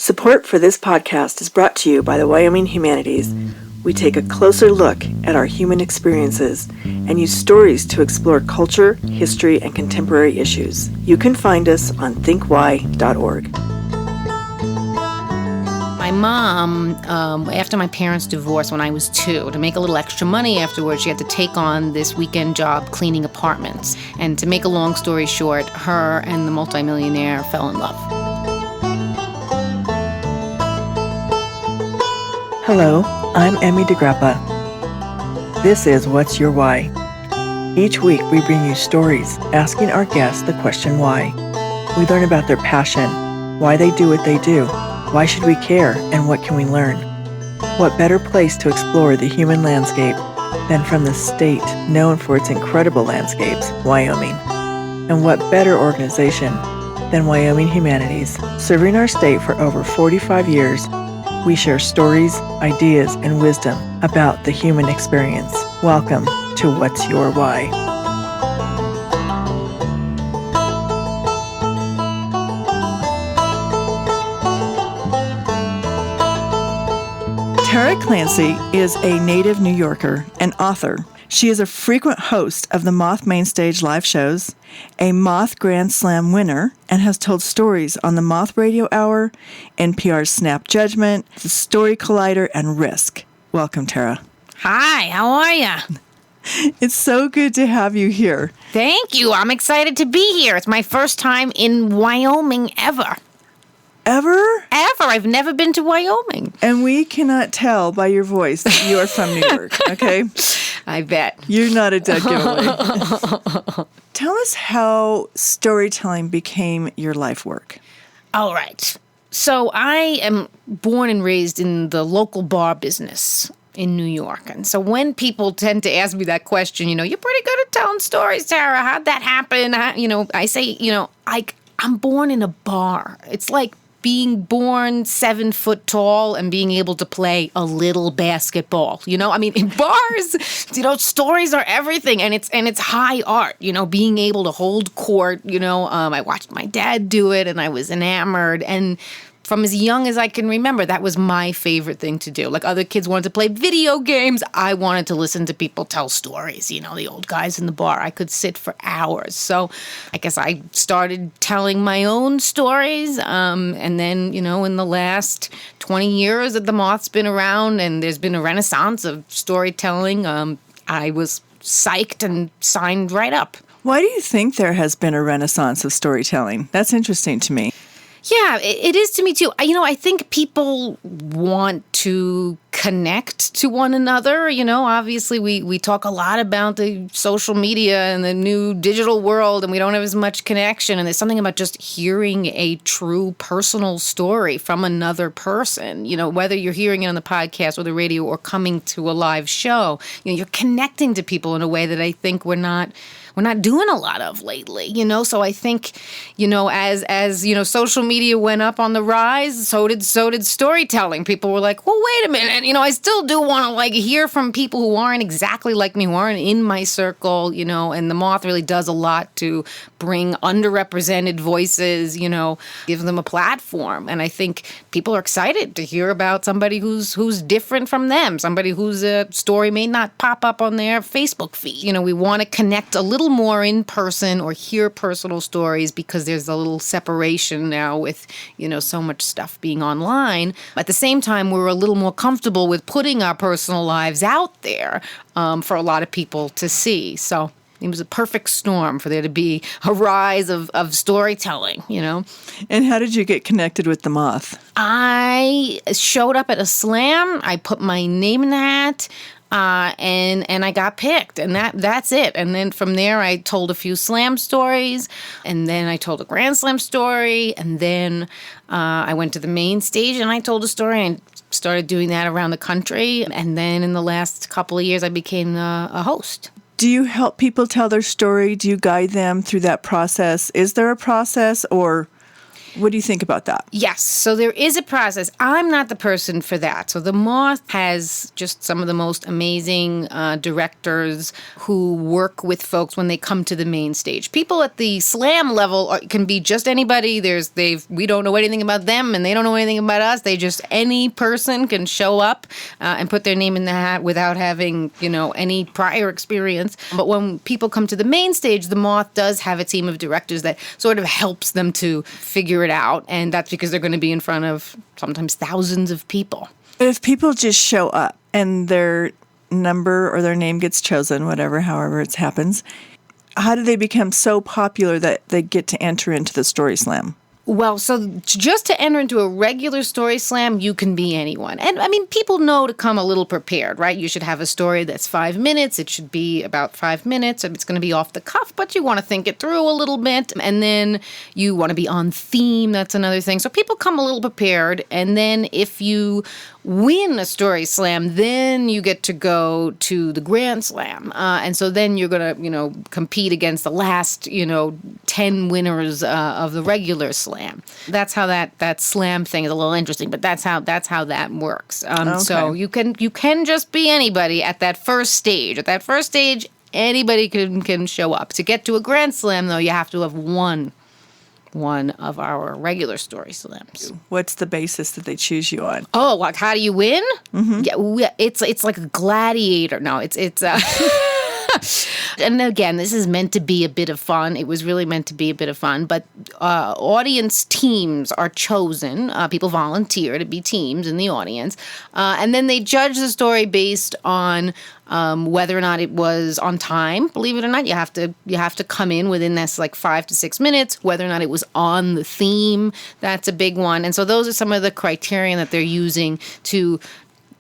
Support for this podcast is brought to you by the Wyoming Humanities. We take a closer look at our human experiences and use stories to explore culture, history, and contemporary issues. You can find us on thinkwhy.org. My mom, after my parents' divorce when I was 2, to make a little extra money afterwards, she had to take on this weekend job cleaning apartments. And to make a long story short, her and the multimillionaire fell in love. Hello, I'm Emmy DeGrappa. This is What's Your Why? Each week we bring you stories asking our guests the question why. We learn about their passion, why they do what they do, why should we care, and what can we learn? What better place to explore the human landscape than from the state known for its incredible landscapes, Wyoming? And what better organization than Wyoming Humanities? Serving our state for over 45 years, we share stories, ideas, and wisdom about the human experience. Welcome to What's Your Why? Tara Clancy is a native New Yorker and author. She is a frequent host of the Moth Mainstage live shows, a Moth GrandSLAM winner, and has told stories on the Moth Radio Hour, NPR's Snap Judgment, the Story Collider, and Risk. Welcome, Tara. Hi, how are you? It's so good to have you here. Thank you. I'm excited to be here. It's my first time in Wyoming ever. Ever? I've never been to Wyoming. And we cannot tell by your voice that you are from New York, okay? I bet. You're not a dead giveaway. Tell us how storytelling became your life work. All right. So I am born and raised in the local bar business in New York. And so when people tend to ask me that question, you're pretty good at telling stories, Tara. How'd that happen? I say, I'm born in a bar. It's like being born 7 foot tall and being able to play a little basketball. In bars, stories are everything, and it's high art. Being able to hold court. I watched my dad do it, and I was enamored. And from as young as I can remember, that was my favorite thing to do. Like other kids wanted to play video games, I wanted to listen to people tell stories. The old guys in the bar. I could sit for hours. So I guess I started telling my own stories. And then, in the last 20 years that the Moth's been around and there's been a renaissance of storytelling, I was psyched and signed right up. Why do you think there has been a renaissance of storytelling? That's interesting to me. Yeah, it is to me too. I think people want to connect to one another. Obviously we talk a lot about the social media and the new digital world, and we don't have as much connection. And there's something about just hearing a true personal story from another person, whether you're hearing it on the podcast or the radio or coming to a live show, you're connecting to people in a way that I think we're not doing a lot of lately, So I think, as social media went up on the rise, so did storytelling. People were like, well, wait a minute. I still do want to hear from people who aren't exactly like me, who aren't in my circle, and the Moth really does a lot to bring underrepresented voices, give them a platform. And I think people are excited to hear about somebody who's different from them, somebody whose story may not pop up on their Facebook feed. We want to connect a little more in person or hear personal stories because there's a little separation now with, so much stuff being online. At the same time, we're a little more comfortable with putting our personal lives out there for a lot of people to see. So it was a perfect storm for there to be a rise of storytelling, And how did you get connected with the Moth? I showed up at a slam. I put my name in the hat. And I got picked, and that's it. And then from there, I told a few slam stories, and then I told a GrandSLAM story, and then I went to the main stage, and I told a story, and started doing that around the country. And then in the last couple of years, I became a host. Do you help people tell their story? Do you guide them through that process? Is there a process, or What do you think about that? Yes. So there is a process. I'm not the person for that. So the Moth has just some of the most amazing directors who work with folks when they come to the main stage. People at the slam level can be just anybody. We don't know anything about them and they don't know anything about us. Any person can show up and put their name in the hat without having, any prior experience. But when people come to the main stage, the Moth does have a team of directors that sort of helps them to figure it out, and that's because they're going to be in front of sometimes thousands of people. If people just show up and their number or their name gets chosen, however it happens, how do they become so popular that they get to enter into the Story Slam? Well, so just to enter into a regular Story Slam, you can be anyone. And I mean, people know to come a little prepared, right? You should have a story that's 5 minutes. It should be about 5 minutes. It's going to be off the cuff, but you want to think it through a little bit. And then you want to be on theme. That's another thing. So people come a little prepared. And then if you win a Story Slam, then you get to go to the GrandSLAM. And so then you're going to, compete against the last, 10 winners of the regular slam. That's how that slam thing is a little interesting, but that's how that works. Okay. So you can just be anybody at that first stage. At that first stage, anybody can show up. To get to a GrandSLAM, though, you have to have won one of our regular Story Slams. What's the basis that they choose you on? Oh, like how do you win? Mm-hmm. Yeah, it's like a gladiator. No, it's and again, this is meant to be a bit of fun. It was really meant to be a bit of fun. But audience teams are chosen. People volunteer to be teams in the audience. And then they judge the story based on whether or not it was on time. Believe it or not, you have to come in within this 5 to 6 minutes. Whether or not it was on the theme, that's a big one. And so those are some of the criterion that they're using to,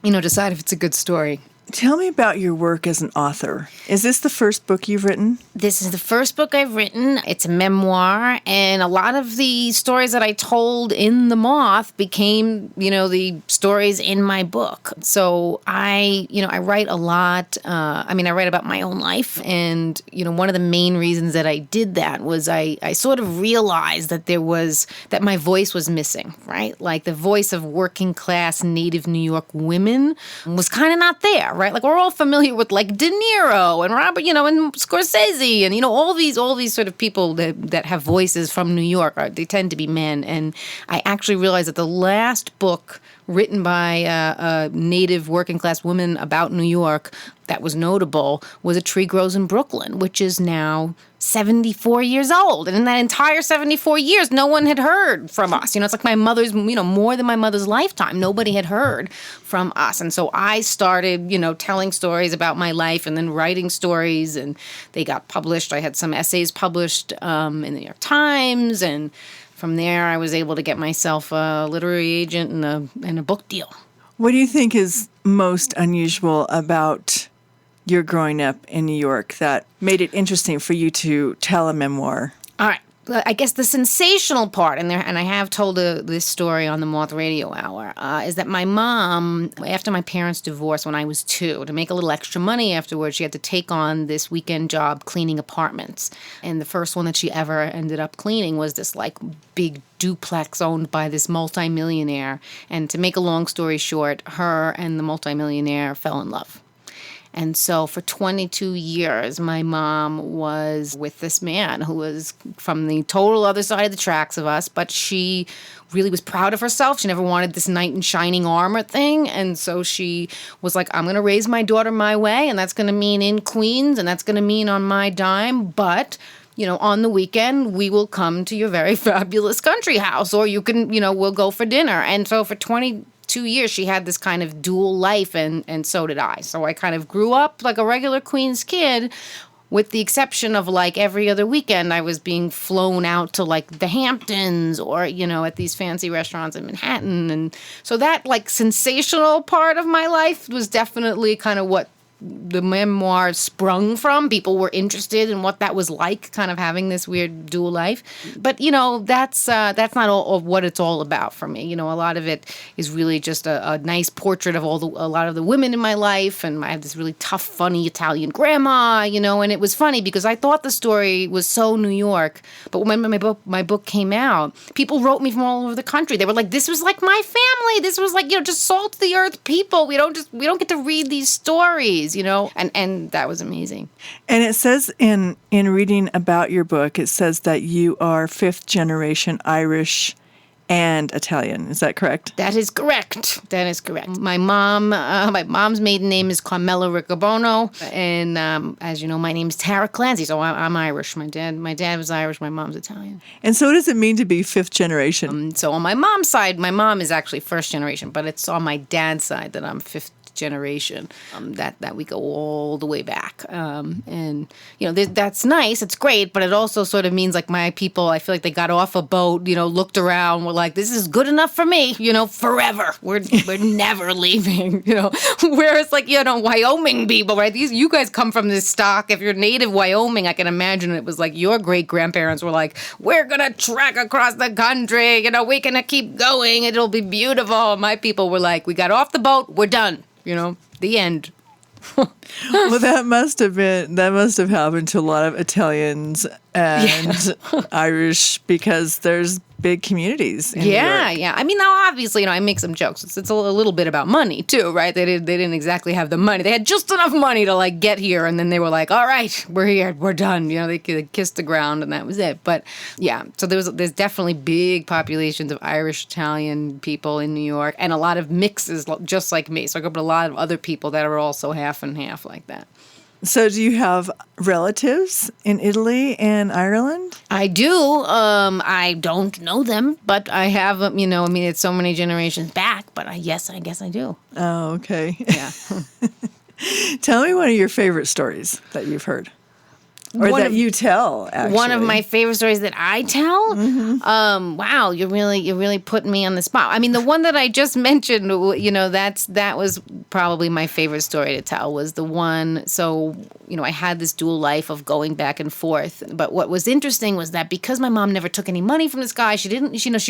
decide if it's a good story. Tell me about your work as an author. Is this the first book you've written? This is the first book I've written. It's a memoir, and a lot of the stories that I told in The Moth became, the stories in my book. So I write a lot. I write about my own life, and, one of the main reasons that I did that was I sort of realized that my voice was missing, right? Like the voice of working class native New York women was kind of not there. Right, like we're all familiar with De Niro and Robert, and Scorsese, and all these sort of people that have voices from New York. They tend to be men, and I actually realized that the last book written by a native working class woman about New York that was notable was A Tree Grows in Brooklyn, which is now 74 years old. And in that entire 74 years, no one had heard from us. It's like my mother's, more than my mother's lifetime. Nobody had heard from us. And so I started, telling stories about my life and then writing stories, and they got published. I had some essays published in the New York Times, and from there I was able to get myself a literary agent and a book deal. What do you think is most unusual about your growing up in New York that made it interesting for you to tell a memoir? All right. I guess the sensational part, and I have told this story on the Moth Radio Hour, is that my mom, after my parents' divorce when I was 2, to make a little extra money afterwards, she had to take on this weekend job cleaning apartments. And the first one that she ever ended up cleaning was this big duplex owned by this multimillionaire. And to make a long story short, her and the multimillionaire fell in love. And so for 22 years, my mom was with this man who was from the total other side of the tracks of us, but she really was proud of herself. She never wanted this knight in shining armor thing. And so she was like, I'm going to raise my daughter my way, and that's going to mean in Queens, and that's going to mean on my dime, but on the weekend, we will come to your very fabulous country house, or you can, we'll go for dinner. And so for 22 years, she had this kind of dual life, and so did I. So I kind of grew up like a regular Queens kid, with the exception of every other weekend, I was being flown out to the Hamptons or, at these fancy restaurants in Manhattan. And so that sensational part of my life was definitely kind of what the memoir sprung from. People were interested in what that was like, kind of having this weird dual life. But, that's not all of what it's all about for me. A lot of it is really just a nice portrait of a lot of the women in my life. And I have this really tough, funny Italian grandma, and it was funny because I thought the story was so New York. But when my book came out, people wrote me from all over the country. They were like, this was like my family. This was like, just salt of the earth people. We don't get to read these stories, and that was amazing. And it says in reading about your book, it says that you are 5th generation Irish and Italian. Is that correct? That is correct. My mom's maiden name is Carmela Riccobono, and as you know, my name is Tara Clancy. So I'm Irish. My dad was Irish. My mom's Italian. And so, what does it mean to be 5th generation? So on my mom's side, my mom is actually 1st generation, but it's on my dad's side that I'm 5th generation, that we go all the way back, and that's nice, it's great, but it also sort of means like my people, I feel like they got off a boat, looked around, were like, this is good enough for me, forever, we're never leaving, whereas like Wyoming people, right, you guys come from this stock. If you're native Wyoming, I can imagine it was like your great grandparents were like, we're gonna trek across the country, we're gonna keep going, it'll be beautiful. My people were like, we got off the boat, we're done. The end. Well, that must have happened to a lot of Italians and Irish, because there's big communities in New York. Yeah. I mean, now obviously, I make some jokes. It's a little bit about money too, right? They didn't exactly have the money. They had just enough money to like get here, and then they were like, "All right, we're here, we're done." They kissed the ground, and that was it. But yeah, so there's definitely big populations of Irish, Italian people in New York, and a lot of mixes, just like me. So I grew up with a lot of other people that are also half and half like that. So do you have relatives in Italy and Ireland? I do. I don't know them, but I have, it's so many generations back, but yes, I guess I do. Oh, okay. Yeah. Tell me one of your favorite stories that you've heard. Or that you tell, actually. One of my favorite stories that I tell? Mm-hmm. Wow, you're really putting me on the spot. I mean, the one that I just mentioned, that was probably my favorite story to tell, was the one, so, I had this dual life of going back and forth. But what was interesting was that because my mom never took any money from this guy, she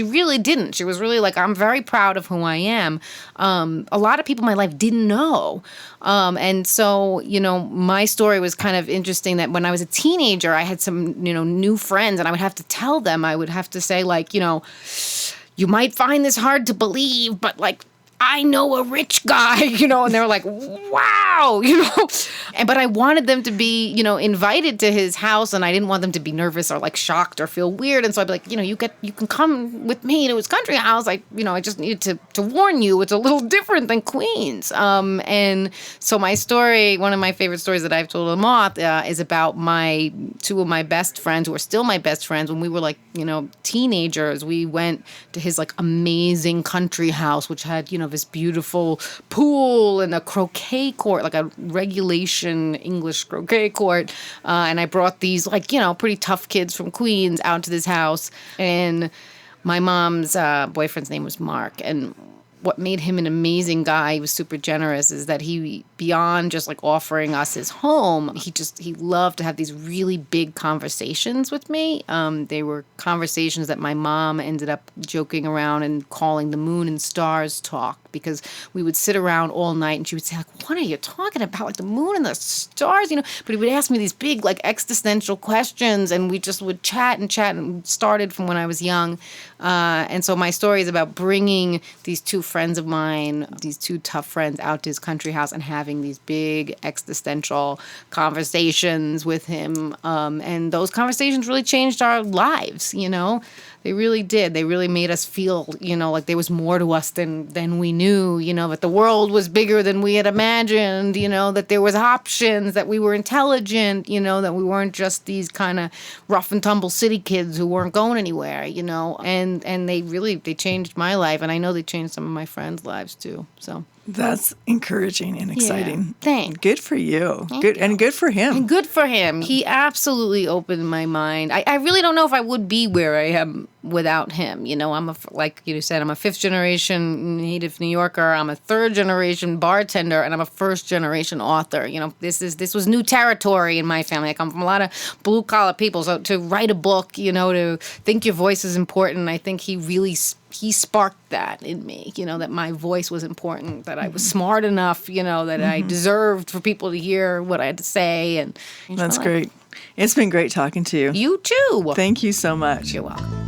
really didn't. She was really like, I'm very proud of who I am. A lot of people in my life didn't know. And so, my story was kind of interesting that when I was a teenager, I had some, new friends, and I would have to tell them, I would have to say, like, you might find this hard to believe, but like, I know a rich guy, and they were like, wow, but I wanted them to be, invited to his house, and I didn't want them to be nervous or like shocked or feel weird. And so I'd be like, you can come with me to his country house. I just needed to warn you, it's a little different than Queens. And so my story, one of my favorite stories that I've told on Moth, is about two of my best friends, who are still my best friends. When we were like, teenagers, we went to his like amazing country house, which had, this beautiful pool and a croquet court, like a regulation English croquet court. And I brought these like, pretty tough kids from Queens out to this house. And my mom's boyfriend's name was Mark. And what made him an amazing guy, he was super generous, is that he, beyond just like offering us his home, he loved to have these really big conversations with me. They were conversations that my mom ended up joking around and calling the moon and stars talk, because we would sit around all night and she would say, like, what are you talking about? Like the moon and the stars, But he would ask me these big, like, existential questions, and we just would chat and started from when I was young. And so my story is about bringing these two friends of mine, these two tough friends, out to his country house and having these big existential conversations with him. And those conversations really changed our lives, They really did. They really made us feel, like there was more to us than we knew, that the world was bigger than we had imagined, that there was options, that we were intelligent, that we weren't just these kind of rough and tumble city kids who weren't going anywhere, and they changed my life, and I know they changed some of my friends' lives too. So that's encouraging and exciting. Yeah, thanks. Good for you. Thank Good you. And good for him. And good for him. He absolutely opened my mind. I really don't know if I would be where I am without him. You know, like you said, I'm a 5th generation native New Yorker. I'm a 3rd generation bartender, and I'm a 1st generation author. You know, this was new territory in my family. I come from a lot of blue collar people. So to write a book, you know, to think your voice is important, I think he sparked that in me, you know, that my voice was important, that I was smart enough, you know, that I deserved for people to hear what I had to say. And That's great. It's been great talking to you. You too. Thank you so much. You're welcome.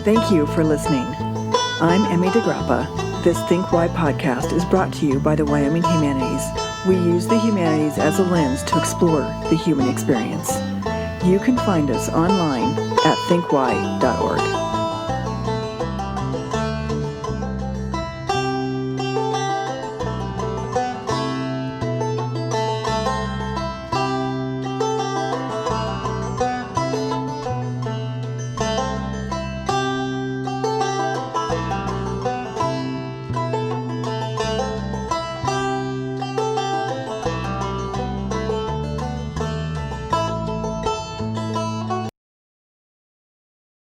Thank you for listening. I'm Emmy DeGrappa. This Think Why podcast is brought to you by the Wyoming Humanities. We use the humanities as a lens to explore the human experience. You can find us online at thinkwhy.org.